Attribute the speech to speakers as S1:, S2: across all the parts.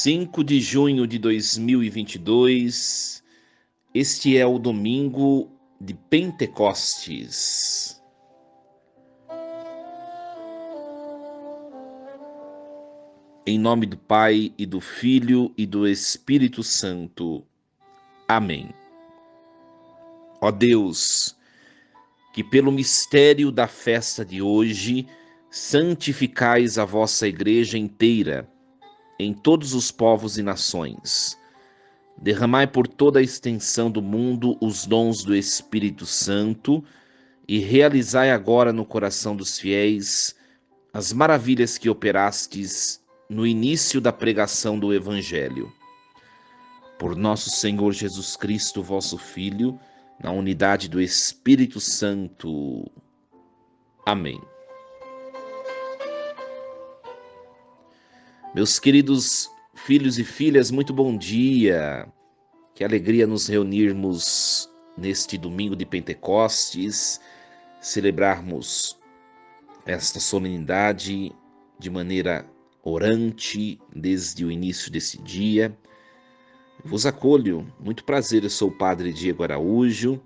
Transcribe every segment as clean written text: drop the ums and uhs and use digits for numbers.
S1: 5 de junho de 2022, este é o domingo de Pentecostes. Em nome do Pai, e do Filho, e do Espírito Santo. Amém. Ó Deus, que pelo mistério da festa de hoje, santificais a vossa Igreja inteira, em todos os povos e nações. Derramai por toda a extensão do mundo os dons do Espírito Santo e realizai agora no coração dos fiéis as maravilhas que operastes no início da pregação do Evangelho. Por nosso Senhor Jesus Cristo, vosso Filho, na unidade do Espírito Santo. Amém. Meus queridos filhos e filhas, muito bom dia. Que alegria nos reunirmos neste domingo de Pentecostes, celebrarmos esta solenidade de maneira orante desde o início desse dia. Vos acolho, muito prazer, eu sou o Padre Diego Araújo.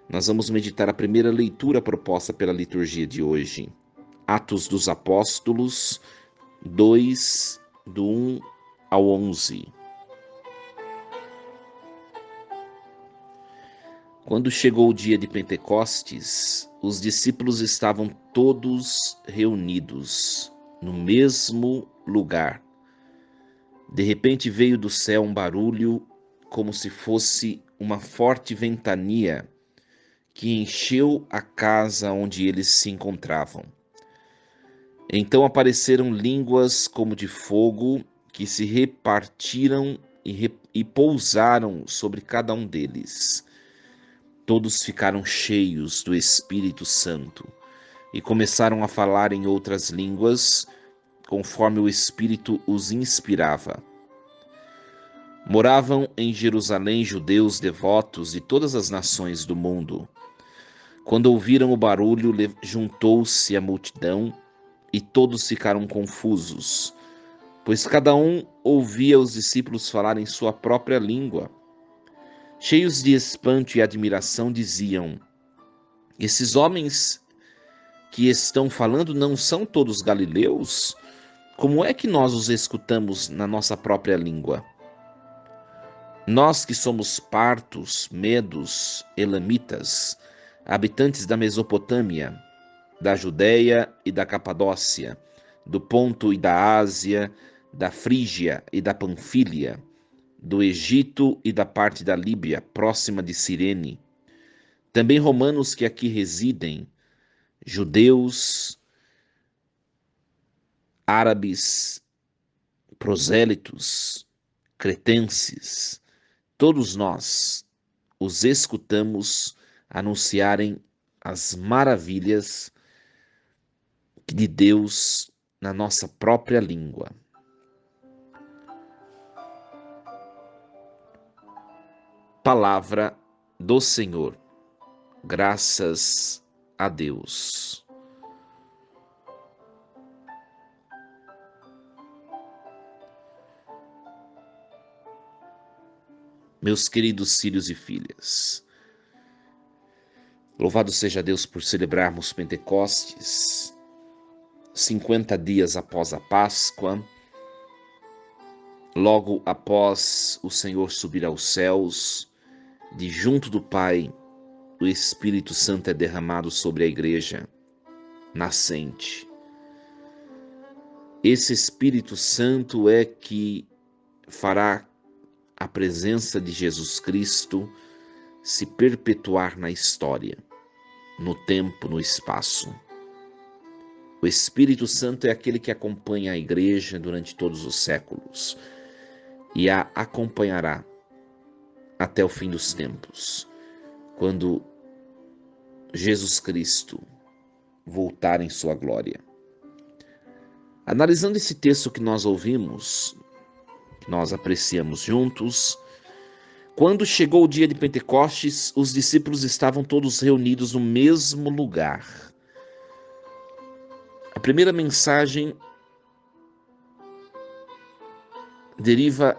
S1: Nós vamos meditar a primeira leitura proposta pela liturgia de hoje, Atos dos Apóstolos 2, do 1 ao 11. Quando chegou o dia de Pentecostes, os discípulos estavam todos reunidos no mesmo lugar. De repente veio do céu um barulho como se fosse uma forte ventania que encheu a casa onde eles se encontravam. Então apareceram línguas como de fogo que se repartiram e pousaram sobre cada um deles. Todos ficaram cheios do Espírito Santo e começaram a falar em outras línguas, conforme o Espírito os inspirava. Moravam em Jerusalém judeus devotos de todas as nações do mundo. Quando ouviram o barulho, juntou-se a multidão e todos ficaram confusos, pois cada um ouvia os discípulos falar em sua própria língua. Cheios de espanto e admiração, diziam: esses homens que estão falando não são todos galileus? Como é que nós os escutamos na nossa própria língua? Nós que somos partos, medos, elamitas, habitantes da Mesopotâmia, da Judéia e da Capadócia, do Ponto e da Ásia, da Frígia e da Panfília, do Egito e da parte da Líbia, próxima de Cirene, também romanos que aqui residem, judeus, árabes, prosélitos, cretenses, todos nós os escutamos anunciarem as maravilhas de Deus na nossa própria língua. Palavra do Senhor. Graças a Deus. Meus queridos filhos e filhas, louvado seja Deus por celebrarmos Pentecostes, 50 dias após a Páscoa, logo após o Senhor subir aos céus, de junto do Pai, o Espírito Santo é derramado sobre a Igreja nascente. Esse Espírito Santo é que fará a presença de Jesus Cristo se perpetuar na história, no tempo, no espaço. O Espírito Santo é aquele que acompanha a Igreja durante todos os séculos e a acompanhará até o fim dos tempos, quando Jesus Cristo voltar em sua glória. Analisando esse texto que nós ouvimos, que nós apreciamos juntos, quando chegou o dia de Pentecostes, os discípulos estavam todos reunidos no mesmo lugar. A primeira mensagem deriva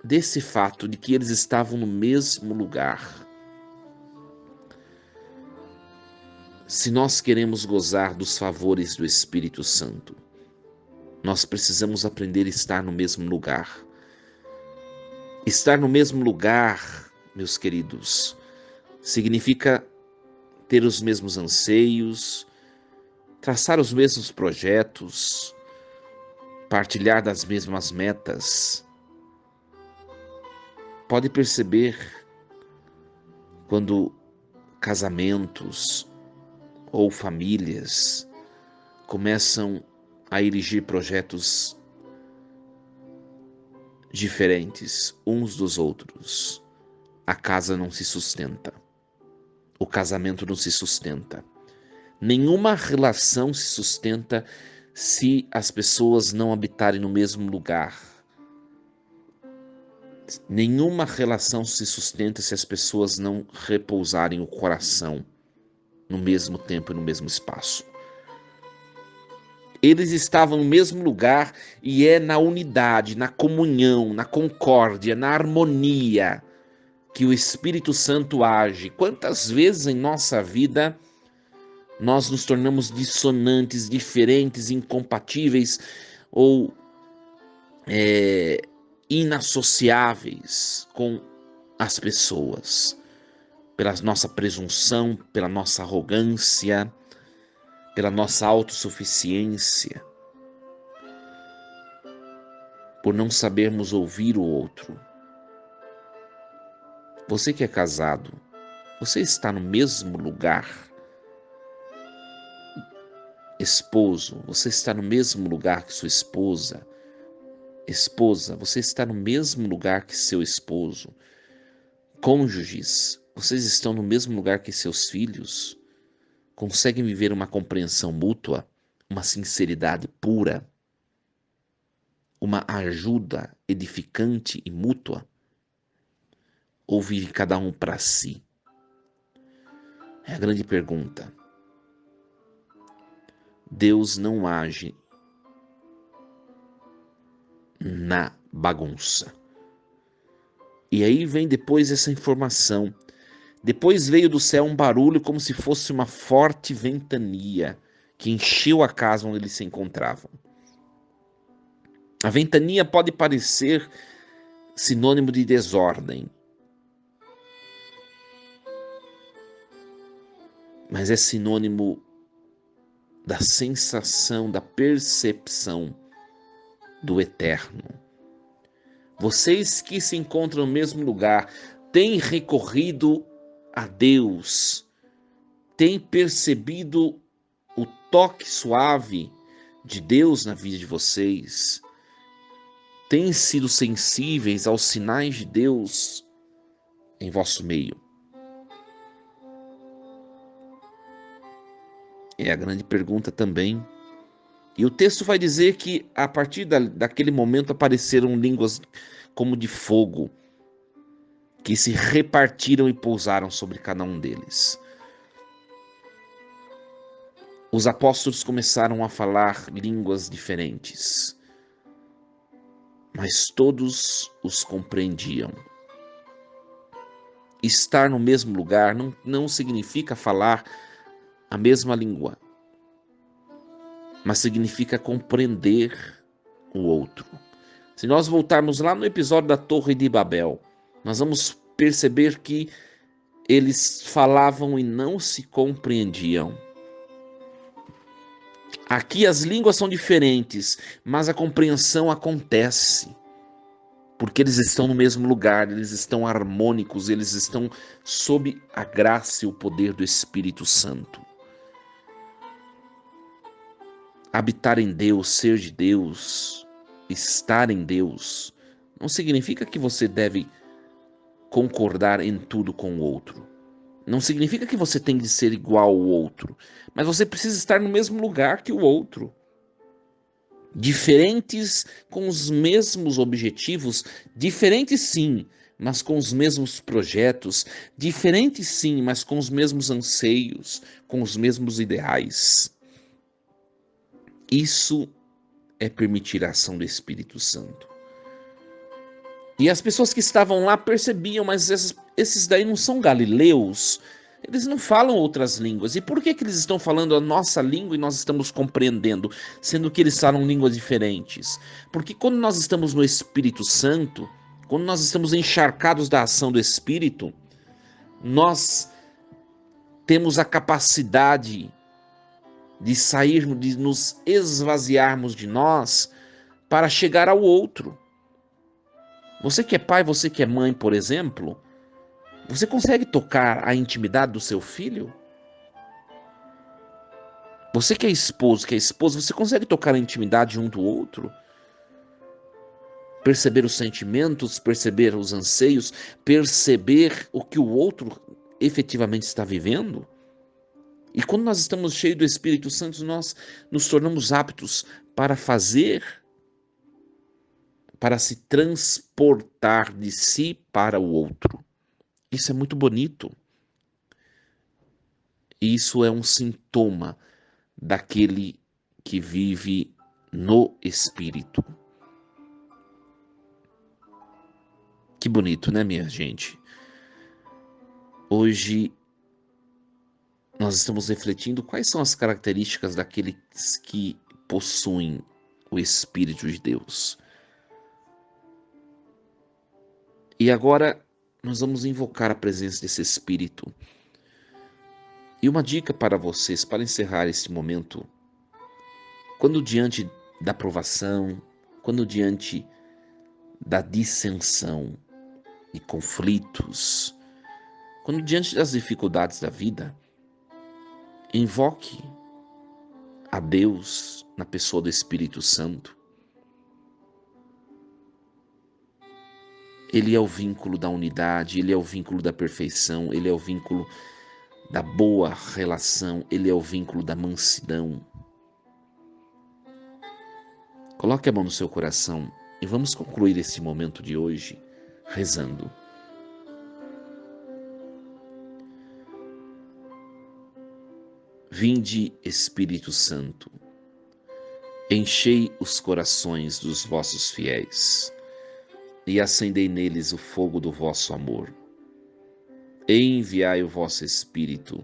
S1: desse fato de que eles estavam no mesmo lugar. Se nós queremos gozar dos favores do Espírito Santo, nós precisamos aprender a estar no mesmo lugar. Estar no mesmo lugar, meus queridos, significa ter os mesmos anseios, traçar os mesmos projetos, partilhar das mesmas metas. Pode perceber quando casamentos ou famílias começam a erigir projetos diferentes uns dos outros, a casa não se sustenta, o casamento não se sustenta. Nenhuma relação se sustenta se as pessoas não habitarem no mesmo lugar. Nenhuma relação se sustenta se as pessoas não repousarem o coração no mesmo tempo e no mesmo espaço. Eles estavam no mesmo lugar e é na unidade, na comunhão, na concórdia, na harmonia que o Espírito Santo age. Quantas vezes em nossa vida nós nos tornamos dissonantes, diferentes, incompatíveis ou inassociáveis com as pessoas, pela nossa presunção, pela nossa arrogância, pela nossa autossuficiência, por não sabermos ouvir o outro. Você que é casado, você está no mesmo lugar. Esposo, você está no mesmo lugar que sua esposa. Esposa, você está no mesmo lugar que seu esposo. Cônjuges, vocês estão no mesmo lugar que seus filhos. Conseguem viver uma compreensão mútua, uma sinceridade pura, uma ajuda edificante e mútua? Ou vive cada um para si? É a grande pergunta. Deus não age na bagunça. E aí vem depois essa informação. Depois veio do céu um barulho como se fosse uma forte ventania que encheu a casa onde eles se encontravam. A ventania pode parecer sinônimo de desordem, mas é sinônimo da sensação, da percepção do eterno. Vocês que se encontram no mesmo lugar têm recorrido a Deus, têm percebido o toque suave de Deus na vida de vocês, têm sido sensíveis aos sinais de Deus em vosso meio? É a grande pergunta também. E o texto vai dizer que a partir daquele momento apareceram línguas como de fogo, que se repartiram e pousaram sobre cada um deles. Os apóstolos começaram a falar línguas diferentes, mas todos os compreendiam. Estar no mesmo lugar não significa falar a mesma língua, mas significa compreender o outro. Se nós voltarmos lá no episódio da Torre de Babel, nós vamos perceber que eles falavam e não se compreendiam. Aqui as línguas são diferentes, mas a compreensão acontece, porque eles estão no mesmo lugar, eles estão harmônicos, eles estão sob a graça e o poder do Espírito Santo. Habitar em Deus, ser de Deus, estar em Deus, não significa que você deve concordar em tudo com o outro. Não significa que você tem de ser igual ao outro, mas você precisa estar no mesmo lugar que o outro. Diferentes com os mesmos objetivos, diferentes sim, mas com os mesmos projetos, diferentes sim, mas com os mesmos anseios, com os mesmos ideais. Isso é permitir a ação do Espírito Santo. E as pessoas que estavam lá percebiam, mas esses daí não são galileus, eles não falam outras línguas. E por que que eles estão falando a nossa língua e nós estamos compreendendo, sendo que eles falam línguas diferentes? Porque quando nós estamos no Espírito Santo, quando nós estamos encharcados da ação do Espírito, nós temos a capacidade de sairmos, de nos esvaziarmos de nós para chegar ao outro. Você que é pai, você que é mãe, por exemplo, você consegue tocar a intimidade do seu filho? Você que é esposa, você consegue tocar a intimidade um do outro? Perceber os sentimentos, perceber os anseios, perceber o que o outro efetivamente está vivendo? E quando nós estamos cheios do Espírito Santo, nós nos tornamos aptos para fazer, para se transportar de si para o outro. Isso é muito bonito. Isso é um sintoma daquele que vive no Espírito. Que bonito, né, minha gente? Hoje nós estamos refletindo quais são as características daqueles que possuem o Espírito de Deus. E agora nós vamos invocar a presença desse Espírito. E uma dica para vocês, para encerrar esse momento: quando diante da provação, quando diante da dissensão e conflitos, quando diante das dificuldades da vida, invoque a Deus na pessoa do Espírito Santo. Ele é o vínculo da unidade, ele é o vínculo da perfeição, ele é o vínculo da boa relação, ele é o vínculo da mansidão. Coloque a mão no seu coração e vamos concluir esse momento de hoje rezando. Vinde, Espírito Santo, enchei os corações dos vossos fiéis e acendei neles o fogo do vosso amor. Enviai o vosso Espírito,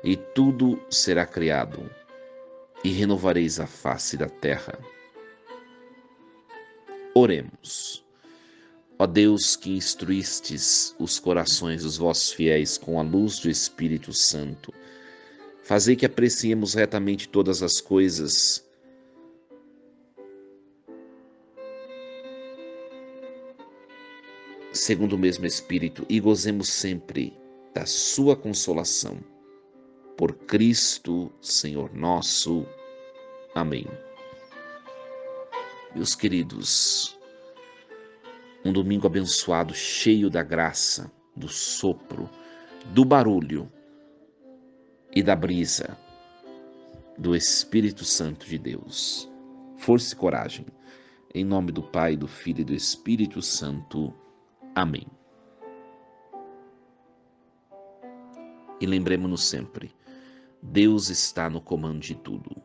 S1: e tudo será criado, e renovareis a face da terra. Oremos. Ó Deus, que instruístes os corações dos vossos fiéis com a luz do Espírito Santo, fazei que apreciemos retamente todas as coisas, segundo o mesmo Espírito, e gozemos sempre da sua consolação. Por Cristo, Senhor nosso. Amém. Meus queridos, um domingo abençoado, cheio da graça, do sopro, do barulho e da brisa do Espírito Santo de Deus. Força e coragem. Em nome do Pai, do Filho e do Espírito Santo. Amém. E lembremos-nos sempre, Deus está no comando de tudo.